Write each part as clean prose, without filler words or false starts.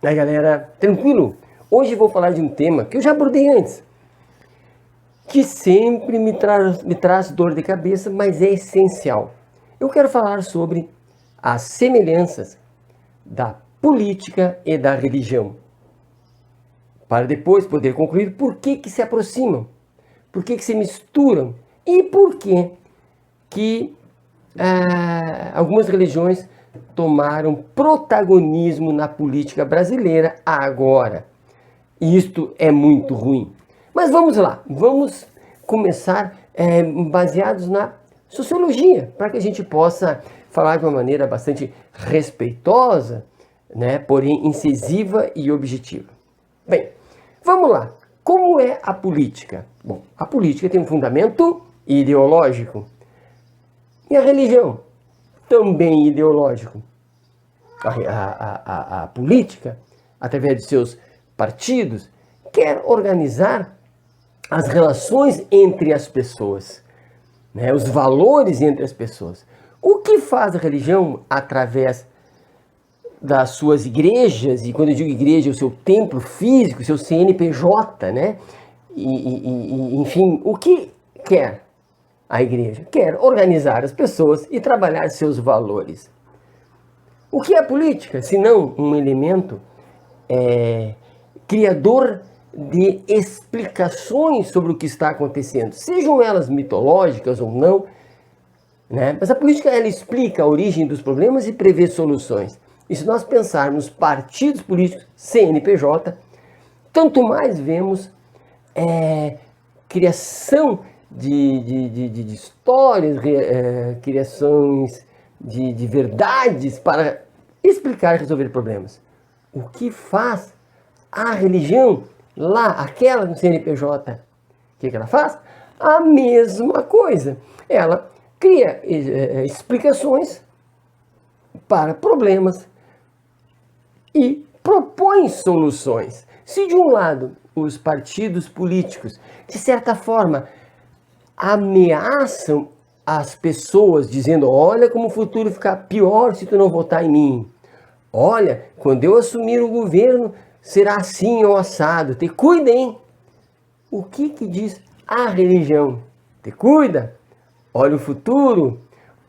Aí galera, tranquilo? Hoje vou falar de um tema que eu já abordei antes, que sempre me traz dor de cabeça, mas é essencial. Eu quero falar sobre as semelhanças da política e da religião, para depois poder concluir por que se aproximam, por que se misturam e por que algumas religiões tomaram protagonismo na política brasileira agora. E isto é muito ruim. Mas vamos lá, vamos começar baseados na sociologia, para que a gente possa falar de uma maneira bastante respeitosa, né, porém incisiva e objetiva. Bem, vamos lá. Como é a política? Bom, a política tem um fundamento ideológico. E a religião? Também ideológico. A política, através de seus partidos, quer organizar as relações entre as pessoas, né? Os valores entre as pessoas. O que faz a religião através das suas igrejas, e quando eu digo igreja, o seu templo físico, o seu CNPJ, né? Enfim, o que quer a igreja? Quer organizar as pessoas e trabalhar seus valores. O que é a política, se não um elemento criador de explicações sobre o que está acontecendo, sejam elas mitológicas ou não, né? Mas a política, ela explica a origem dos problemas e prevê soluções. E se nós pensarmos partidos políticos, CNPJ, tanto mais vemos criação de histórias, criações de verdades para explicar e resolver problemas. O que faz a religião lá, aquela do CNPJ? O que ela faz? A mesma coisa. Ela cria explicações para problemas e propõe soluções. Se de um lado os partidos políticos, de certa forma, ameaçam as pessoas, dizendo: olha como o futuro fica pior se tu não votar em mim. Olha, quando eu assumir o governo, será assim ou assado. Te cuida, hein? O que diz a religião? Te cuida. Olha o futuro.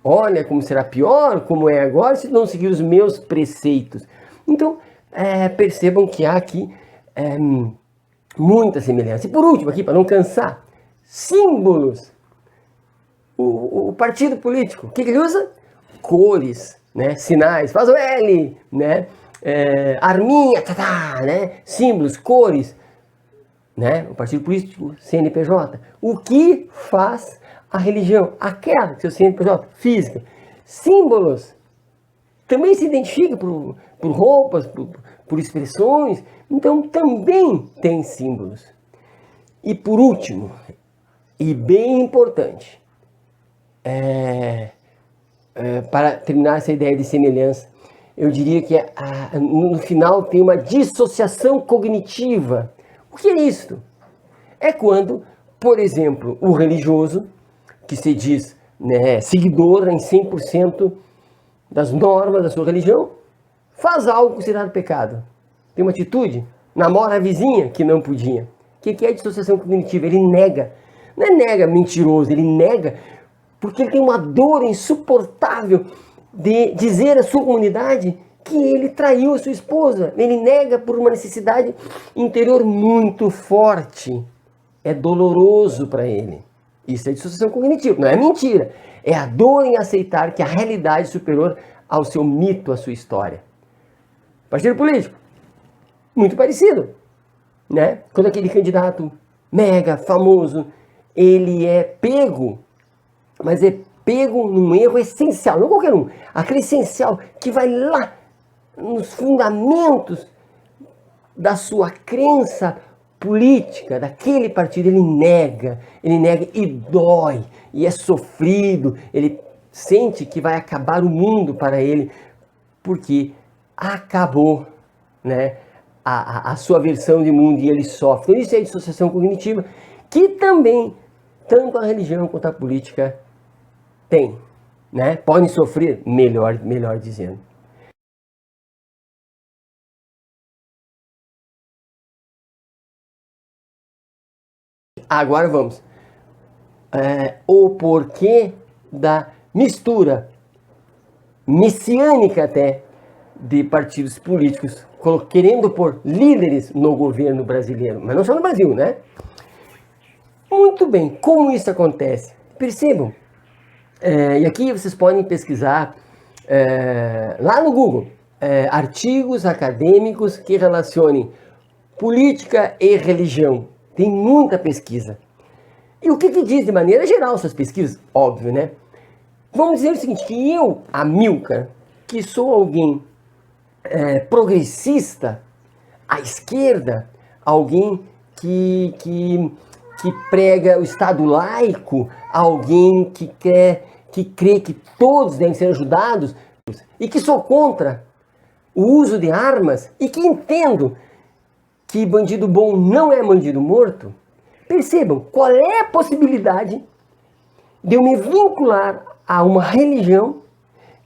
Olha como será pior, como é agora, se não seguir os meus preceitos. Então, percebam que há aqui muita semelhança. E por último, aqui, para não cansar, símbolos. O partido político, o que ele usa? Cores, né? Sinais, faz o L, né? Arminha, né? Símbolos, cores, né? O partido político, CNPJ. O que faz a religião? Aquela, seu CNPJ, física. Símbolos. Também se identifica por roupas, por expressões. Então, também tem símbolos. E por último, e bem importante, para terminar essa ideia de semelhança, eu diria que no final tem uma dissociação cognitiva. O que é isto? É quando, por exemplo, o religioso, que se diz, né, seguidor em 100% das normas da sua religião, faz algo considerado pecado. Tem uma atitude, namora a vizinha que não podia. O que é dissociação cognitiva? Ele nega. Não é nega mentiroso, ele nega porque ele tem uma dor insuportável de dizer à sua comunidade que ele traiu a sua esposa. Ele nega por uma necessidade interior muito forte. É doloroso para ele. Isso é dissociação cognitiva, não é mentira. É a dor em aceitar que a realidade é superior ao seu mito, à sua história. Partido político, muito parecido, né? Quando aquele candidato mega famoso, ele é pego, mas é pego num erro essencial, não qualquer um, aquele essencial que vai lá nos fundamentos da sua crença política, daquele partido. Ele nega e dói, e é sofrido, ele sente que vai acabar o mundo para ele, porque acabou, né, a sua versão de mundo, e ele sofre. Então isso é dissociação cognitiva, que também tanto a religião quanto a política tem, né? Podem sofrer, melhor dizendo. Agora vamos. O porquê da mistura messiânica até de partidos políticos querendo pôr líderes no governo brasileiro, mas não só no Brasil, né? Muito bem, como isso acontece? Percebam, e aqui vocês podem pesquisar lá no Google, artigos acadêmicos que relacionem política e religião. Tem muita pesquisa. E o que diz de maneira geral essas pesquisas? Óbvio, né? Vamos dizer o seguinte, que eu, Amilcar, que sou alguém progressista, à esquerda, alguém que prega o Estado laico, alguém que crê que todos devem ser ajudados, e que sou contra o uso de armas, e que entendo que bandido bom não é bandido morto. Percebam, qual é a possibilidade de eu me vincular a uma religião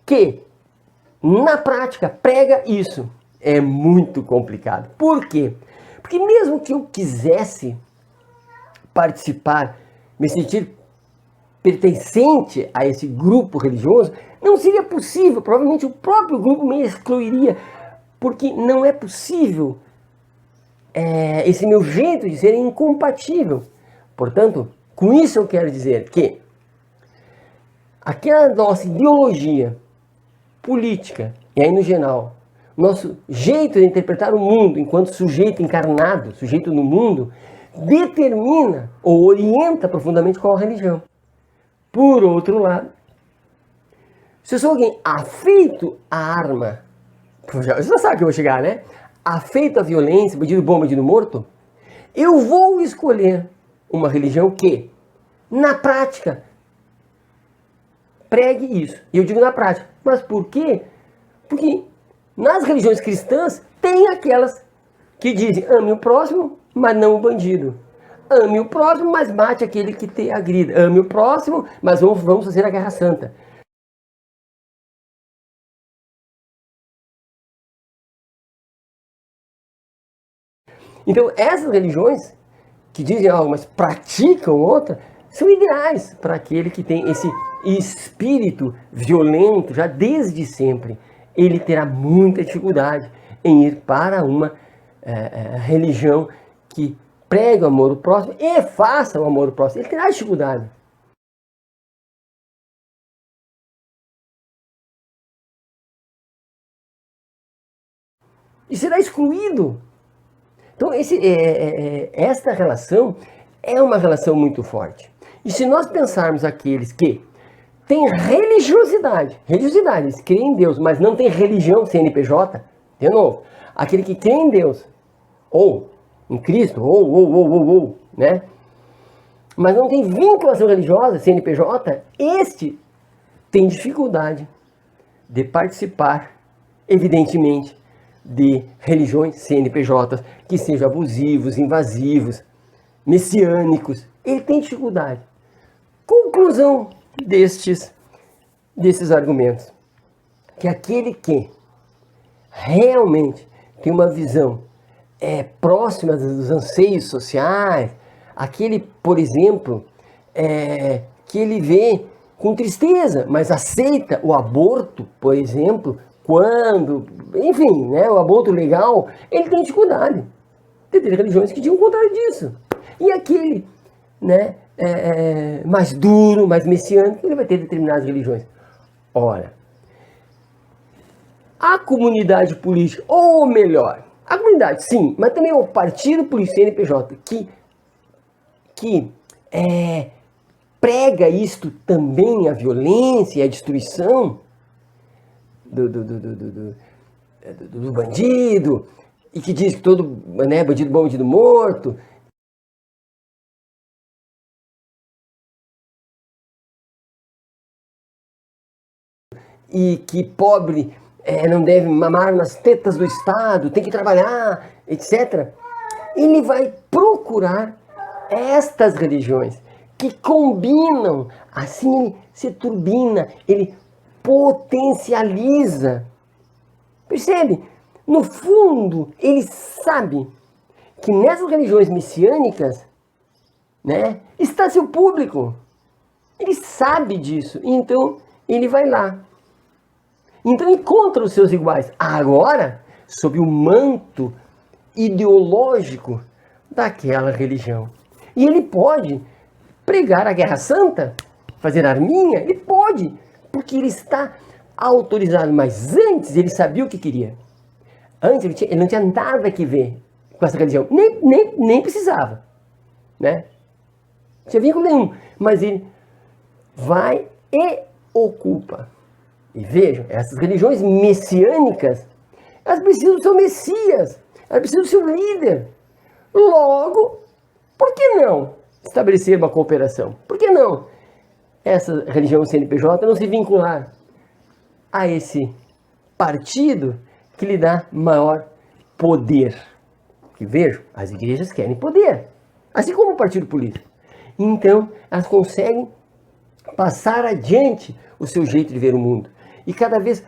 que, na prática, prega isso? É muito complicado. Por quê? Porque mesmo que eu quisesse participar, me sentir pertencente a esse grupo religioso, não seria possível. Provavelmente o próprio grupo me excluiria, porque não é possível. Esse meu jeito de ser é incompatível. Portanto, com isso eu quero dizer que aquela nossa ideologia política, e aí no geral, nosso jeito de interpretar o mundo enquanto sujeito encarnado, sujeito no mundo, determina ou orienta profundamente qual a religião. Por outro lado, se eu sou alguém afeito à arma, você já sabe que eu vou chegar, né? Afeito à violência, bandido bom, bandido morto, eu vou escolher uma religião que, na prática, pregue isso. E eu digo na prática. Mas por quê? Porque nas religiões cristãs tem aquelas que dizem: ame o próximo, mas não o bandido. Ame o próximo, mas mate aquele que te agrida. Ame o próximo, mas vamos fazer a guerra santa. Então, essas religiões que dizem algo, mas praticam outra, são ideais para aquele que tem esse espírito violento já desde sempre. Ele terá muita dificuldade em ir para uma religião que prega o amor ao próximo e faça o amor ao próximo. Ele terá dificuldade. E será excluído. Então, esta relação é uma relação muito forte. E se nós pensarmos aqueles que têm religiosidade, eles creem em Deus, mas não tem religião, CNPJ, de novo, aquele que crê em Deus, ou em Cristo, ou, né? Mas não tem vinculação religiosa, CNPJ, este tem dificuldade de participar, evidentemente, de religiões CNPJ que sejam abusivos, invasivos, messiânicos. Ele tem dificuldade. Conclusão desses argumentos: que aquele que realmente tem uma visão próxima dos anseios sociais, aquele, por exemplo, que ele vê com tristeza, mas aceita o aborto, por exemplo, quando, enfim, né, o aborto legal, ele tem dificuldade. Tem religiões que dizem o contrário disso. E aquele, né, mais duro, mais messiânico, ele vai ter determinadas religiões. Ora, a comunidade política, ou melhor, a comunidade, sim, mas também o partido político CNPJ, que prega isto também, a violência e a destruição do bandido, e que diz que todo, né, bandido bom, bandido morto. E que pobre não deve mamar nas tetas do Estado, tem que trabalhar, etc. Ele vai procurar estas religiões que combinam, assim ele se turbina, ele potencializa. Percebe? No fundo, ele sabe que nessas religiões messiânicas né? Está seu público. Ele sabe disso, então ele vai lá. Então encontra os seus iguais. Agora, sob o manto ideológico daquela religião. E ele pode pregar a guerra santa, fazer arminha, ele pode, porque ele está autorizado. Mas antes ele sabia o que queria. Antes ele não tinha nada que ver com essa religião, nem precisava, né? Não tinha vínculo nenhum, mas ele vai e ocupa. E vejam, essas religiões messiânicas, elas precisam do seu Messias, elas precisam do seu líder. Logo, por que não estabelecer uma cooperação? Por que não essa religião CNPJ não se vincular a esse partido que lhe dá maior poder? Que vejo, as igrejas querem poder, assim como o partido político. Então, elas conseguem passar adiante o seu jeito de ver o mundo. E cada vez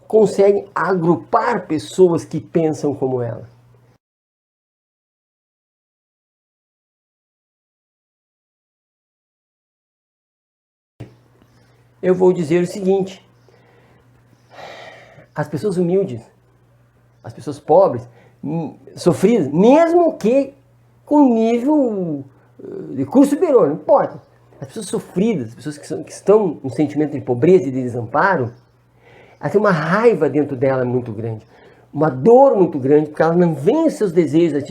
conseguem agrupar pessoas que pensam como ela. Eu vou dizer o seguinte: as pessoas humildes, as pessoas pobres, sofridas, mesmo que com nível de curso superior, não importa. As pessoas sofridas, as pessoas que estão no sentimento de pobreza e de desamparo, elas têm uma raiva dentro dela muito grande, uma dor muito grande, porque elas não veem os seus desejos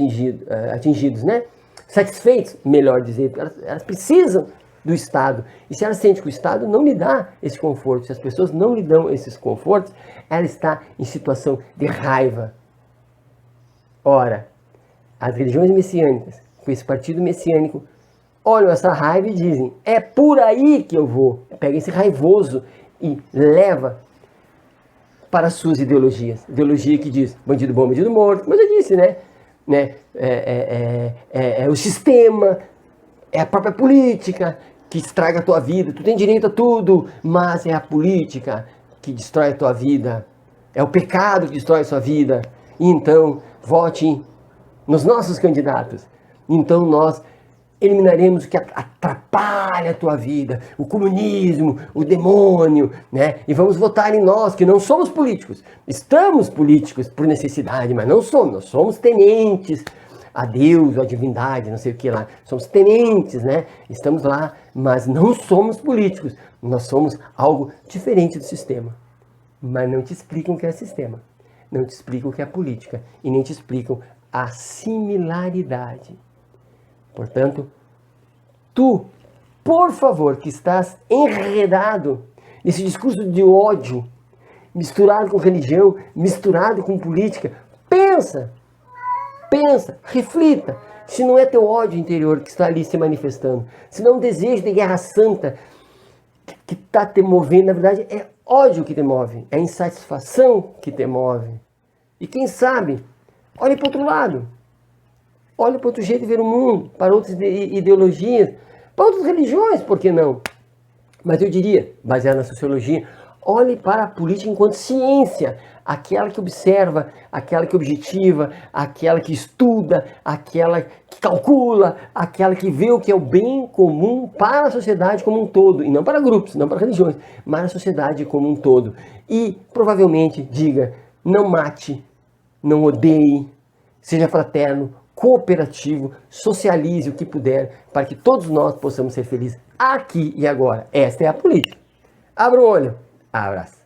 atingidos, né? Satisfeitos, melhor dizer. Elas precisam do Estado. E se ela sente que o Estado não lhe dá esse conforto, se as pessoas não lhe dão esses confortos, ela está em situação de raiva. Ora, as religiões messiânicas, com esse partido messiânico, olham essa raiva e dizem: é por aí que eu vou. Pega esse raivoso e leva para as suas ideologias. Ideologia que diz bandido bom, bandido morto. Mas eu disse, né? É o sistema, é a própria política que estraga a tua vida. Tu tem direito a tudo, mas é a política que destrói a tua vida. É o pecado que destrói a sua vida. Então, vote nos nossos candidatos. Então nós eliminaremos o que atrapalha a tua vida, o comunismo, o demônio, né? E vamos votar em nós, que não somos políticos. Estamos políticos por necessidade, mas não somos. Nós somos tenentes a Deus, a divindade, não sei o que lá. Somos tenentes, né? Estamos lá, mas não somos políticos. Nós somos algo diferente do sistema. Mas não te explicam o que é sistema. Não te explicam o que é política. E nem te explicam a similaridade. Portanto, tu, por favor, que estás enredado nesse discurso de ódio, misturado com religião, misturado com política, pensa, reflita, se não é teu ódio interior que está ali se manifestando, se não é um desejo de guerra santa que está te movendo, na verdade é ódio que te move, é insatisfação que te move. E quem sabe, olhe para o outro lado. Olha para outro jeito de ver o mundo, para outras ideologias, para outras religiões, por que não? Mas eu diria, baseado na sociologia, olhe para a política enquanto ciência, aquela que observa, aquela que objetiva, aquela que estuda, aquela que calcula, aquela que vê o que é o bem comum para a sociedade como um todo, e não para grupos, não para religiões, mas a sociedade como um todo. E provavelmente diga, não mate, não odeie, seja fraterno, cooperativo, socialize o que puder, para que todos nós possamos ser felizes aqui e agora. Esta é a política. Abra o olho. Abraço.